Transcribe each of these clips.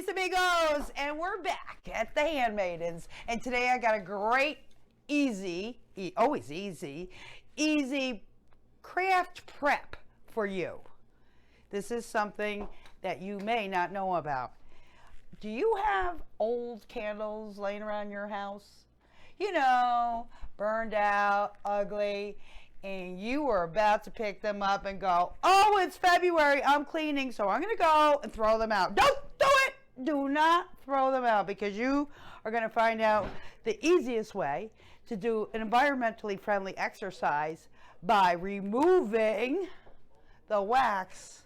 amigos, and we're back at the Handmaidens, and today I got a great, always easy craft prep for you. This is something that you may not know about. Do you have old candles laying around your house? You know, burned out, ugly, and you were about to pick them up and go, oh, it's February, I'm cleaning, so I'm going to go and throw them out. Don't do it! Do not throw them out, because you are going to find out the easiest way to do an environmentally friendly exercise by removing the wax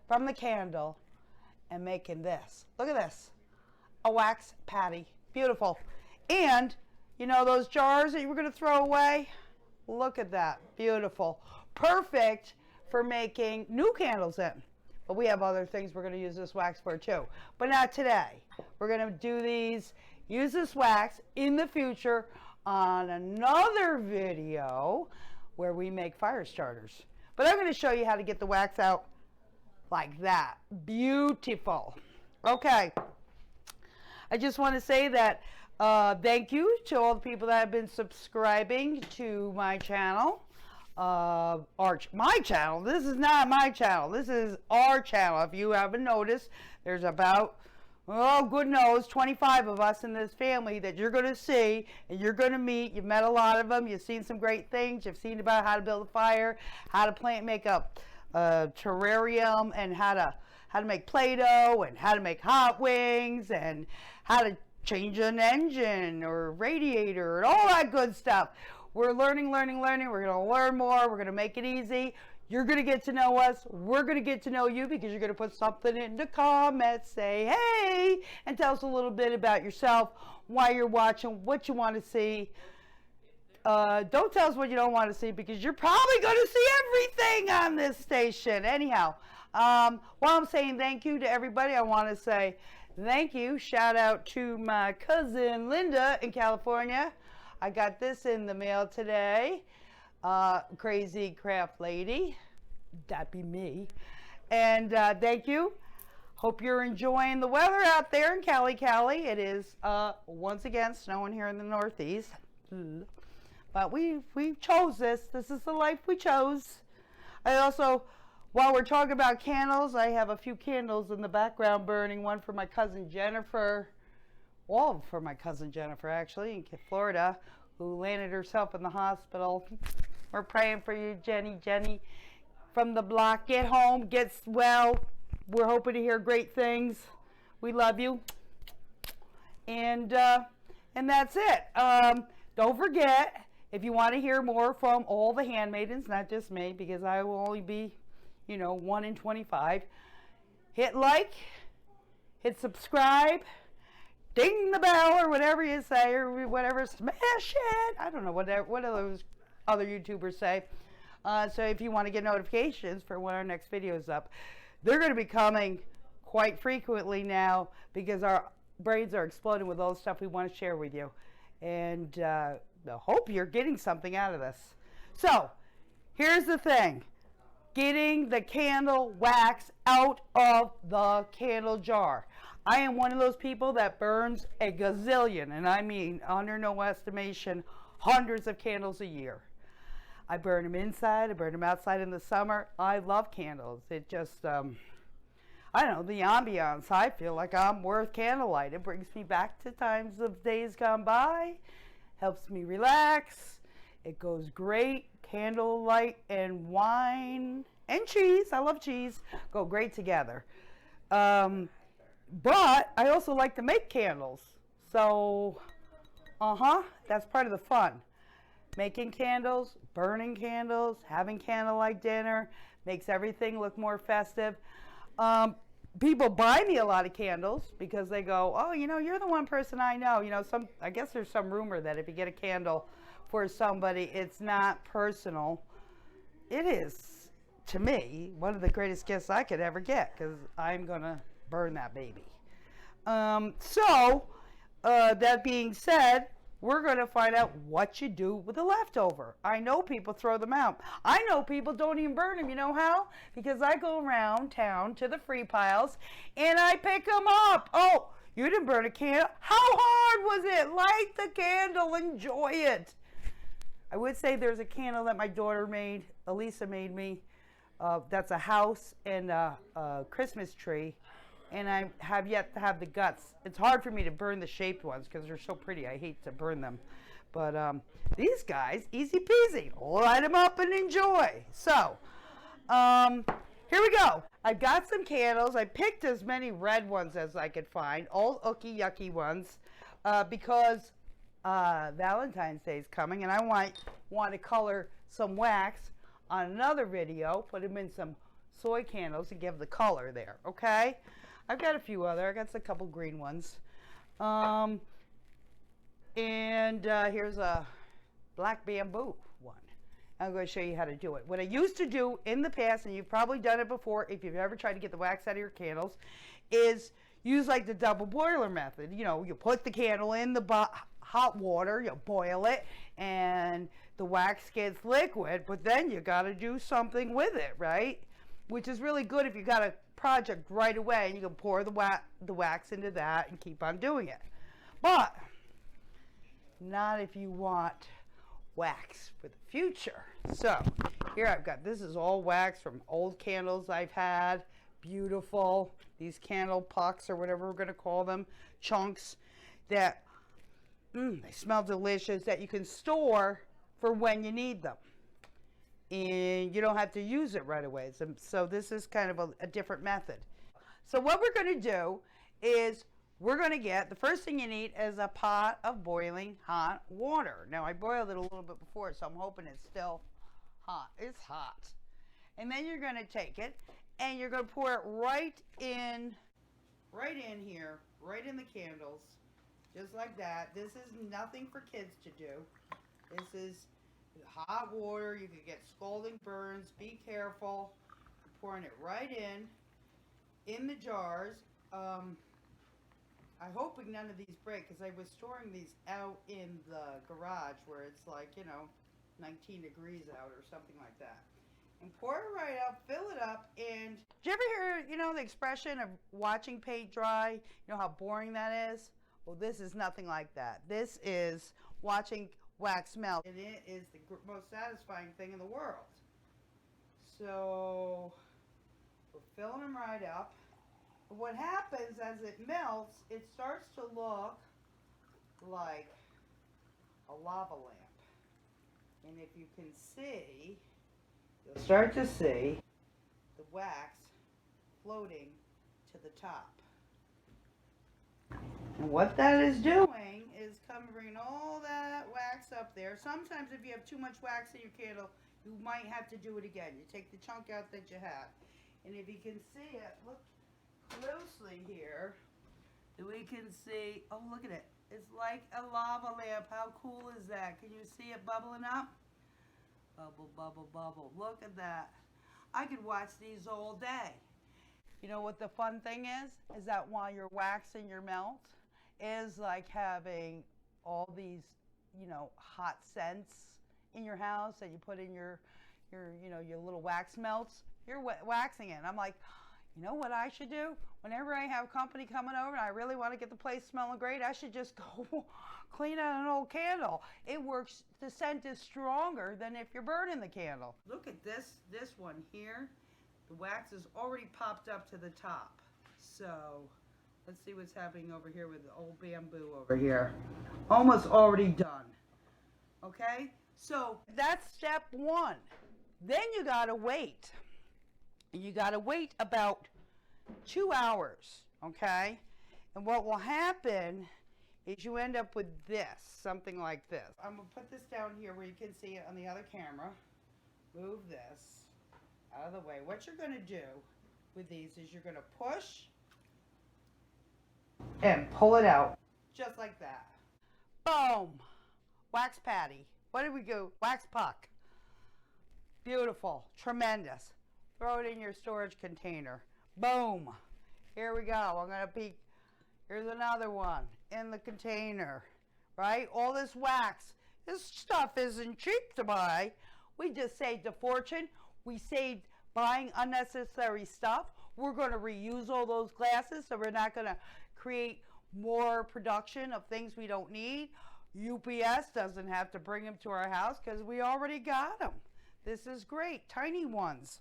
from the candle and making this. Look at this. A wax patty. Beautiful. And you know those jars that you were going to throw away? Look at that. Beautiful. Perfect for making new candles in. But we have other things we're going to use this wax for too. But not today. We're going to do these, use this wax in the future on another video where we make fire starters. But I'm going to show you how to get the wax out like that. Beautiful. Okay. I just want to say that thank you to all the people that have been subscribing to my channel. My channel. This is not my channel. This is our channel. If you haven't noticed, there's about, oh, good knows, 25 of us in this family that you're going to see and you're going to meet. You've met a lot of them. You've seen some great things. You've seen about how to build a fire, how to make a terrarium, and how to make Play-Doh, and how to make hot wings, and how to change an engine or radiator and all that good stuff. We're learning. We're going to learn more. We're going to make it easy. You're going to get to know us. We're going to get to know you, because you're going to put something in the comments, say, hey, and tell us a little bit about yourself, why you're watching, what you want to see. Don't tell us what you don't want to see, because you're probably going to see everything on this station. Anyhow, while I'm saying thank you to everybody, I want to say thank you. Shout out to my cousin Linda in California. I got this in the mail today. Crazy craft lady. That'd be me. And thank you. Hope you're enjoying the weather out there in Cali. It is once again snowing here in the Northeast. But we chose this. This is the life we chose. I also, while we're talking about candles, I have a few candles in the background burning. One for my cousin Jennifer. All for my cousin Jennifer, actually, in Florida, who landed herself in the hospital. We're praying for you, Jenny from the block. Get home, get well. We're hoping to hear great things. We love you. And that's it. Don't forget, if you want to hear more from all the handmaidens, not just me, because I will only be, 1 in 25, hit like, hit subscribe, ding the bell, or whatever you say, or whatever, smash it. I don't know what those other YouTubers say. So if you want to get notifications for when our next video is up, they're going to be coming quite frequently now, because our brains are exploding with all the stuff we want to share with you. And I hope you're getting something out of this. So here's the thing. Getting the candle wax out of the candle jar. I am one of those people that burns a gazillion, and I mean, under no estimation, hundreds of candles a year. I burn them inside, I burn them outside in the summer. I love candles. It just, I don't know, the ambiance, I feel like I'm worth candlelight. It brings me back to times of days gone by, helps me relax. It goes great. Candlelight and wine and cheese, I love cheese, go great together. But I also like to make candles. So, that's part of the fun. Making candles, burning candles, having candlelight dinner, makes everything look more festive. People buy me a lot of candles because they go, oh, you're the one person I know. I guess there's some rumor that if you get a candle for somebody, it's not personal. It is, to me, one of the greatest gifts I could ever get, because I'm going to burn that baby. That being said, we're going to find out what you do with the leftover. I know people throw them out. I know people don't even burn them. You know how? Because I go around town to the free piles and I pick them up. Oh, you didn't burn a candle? How hard was it? Light the candle, enjoy it. I would say there's a candle that my daughter made, Elisa made me. That's a house and a Christmas tree. And I have yet to have the guts. It's hard for me to burn the shaped ones because they're so pretty. I hate to burn them. But these guys, easy peasy. Light them up and enjoy. So, here we go. I've got some candles. I picked as many red ones as I could find. Old ooky yucky ones. Because Valentine's Day is coming. And I want to color some wax on another video. Put them in some soy candles to give the color there. Okay? I've got a few other. I got a couple green ones. Here's a black bamboo one. I'm going to show you how to do it. What I used to do in the past, and you've probably done it before if you've ever tried to get the wax out of your candles, is use like the double boiler method. You know, you put the candle in the hot water, you boil it, and the wax gets liquid, but then you got to do something with it, right? Which is really good if you got a project right away and you can pour the wax into that and keep on doing it. But not if you want wax for the future. So here I've got, this is all wax from old candles I've had. Beautiful. These candle pucks or whatever we're going to call them. Chunks that they smell delicious, that you can store for when you need them. And you don't have to use it right away. So this is kind of a different method. So what we're going to do is we're going to get, the first thing you need is a pot of boiling hot water. Now I boiled it a little bit before, so I'm hoping it's still hot. It's hot. And then you're going to take it and you're going to pour it right in here, right in the candles, just like that. This is nothing for kids to do. This is hot water. You could get scalding burns. Be careful. I'm pouring it right in the jars. I'm hoping none of these break because I was storing these out in the garage where it's like, 19 degrees out or something like that. And pour it right out, fill it up, and did you ever hear, the expression of watching paint dry? You know how boring that is? Well, this is nothing like that. This is watching wax melt, and it is the most satisfying thing in the world. So we're filling them right up. But what happens as it melts, it starts to look like a lava lamp. And if you can see, you'll start to see the wax floating to the top. And what that is doing is covering all that wax up there. Sometimes if you have too much wax in your candle, you might have to do it again. You take the chunk out that you have. And if you can see it, look closely here, we can see, oh, look at it. It's like a lava lamp. How cool is that? Can you see it bubbling up? Bubble, bubble, bubble. Look at that. I could watch these all day. You know what the fun thing is? Is that while you're waxing your melt, is like having all these, hot scents in your house that you put in your little wax melts. You're waxing it. And I'm like, you know what I should do? Whenever I have company coming over and I really want to get the place smelling great, I should just go clean out an old candle. It works, the scent is stronger than if you're burning the candle. Look at this one here. The wax is already popped up to the top. So let's see what's happening over here with the old bamboo over here. Almost already done. Okay? So that's step one. Then you gotta wait. You gotta wait about 2 hours, okay? And what will happen is you end up with this, something like this. I'm gonna put this down here where you can see it on the other camera. Move this out of the way. What you're gonna do with these is you're gonna push and pull it out, just like that. Boom! Wax patty. What did we do? Wax puck. Beautiful. Tremendous. Throw it in your storage container. Boom. Here we go. I'm going to peek. Here's another one in the container. right? All this wax. This stuff isn't cheap to buy. We just saved a fortune. We saved buying unnecessary stuff. We're going to reuse all those glasses, so we're not going to create more production of things we don't need. UPS doesn't have to bring them to our house because we already got them. This is great. Tiny ones.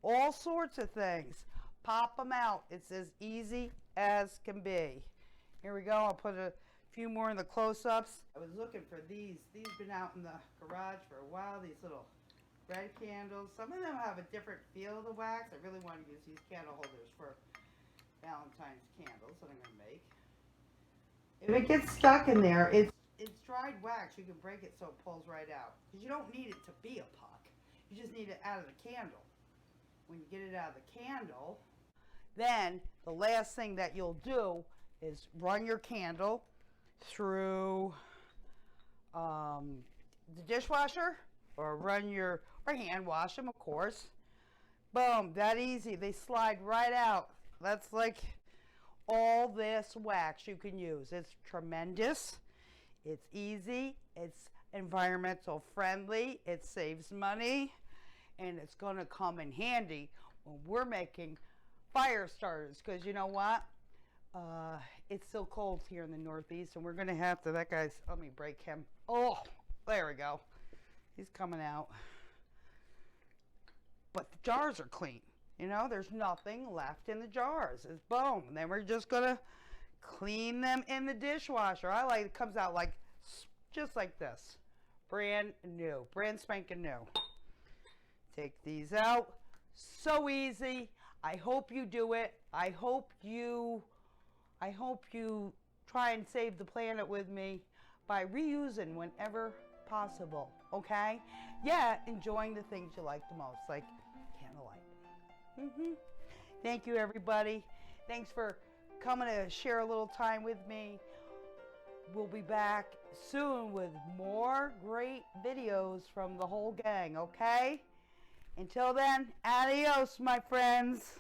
All sorts of things. Pop them out. It's as easy as can be. Here we go. I'll put a few more in the close-ups. I was looking for these. These have been out in the garage for a while. These little red candles. Some of them have a different feel of the wax. I really want to use these candle holders for Valentine's candles that I'm going to make. If it gets stuck in there, it's dried wax. You can break it so it pulls right out. Because you don't need it to be a puck. You just need it out of the candle. When you get it out of the candle, then the last thing that you'll do is run your candle through the dishwasher, or hand wash them, of course. Boom, that easy. They slide right out. That's like all this wax you can use. It's tremendous. It's easy. It's environmental friendly. It saves money. And it's going to come in handy when we're making fire starters. Because you know what? It's so cold here in the Northeast. And we're going to have to, that guy's, let me break him. Oh, there we go. He's coming out. But the jars are clean. You know, there's nothing left in the jars. It's boom. And then we're just going to clean them in the dishwasher. I like it comes out like, just like this. Brand new. Brand spanking new. Take these out. So easy. I hope you do it. I hope you try and save the planet with me by reusing whenever possible. Okay? Yeah, enjoying the things you like the most, like candlelight. Thank you, everybody. Thanks for coming to share a little time with me. We'll be back soon with more great videos from the whole gang, okay? Until then, adios, my friends.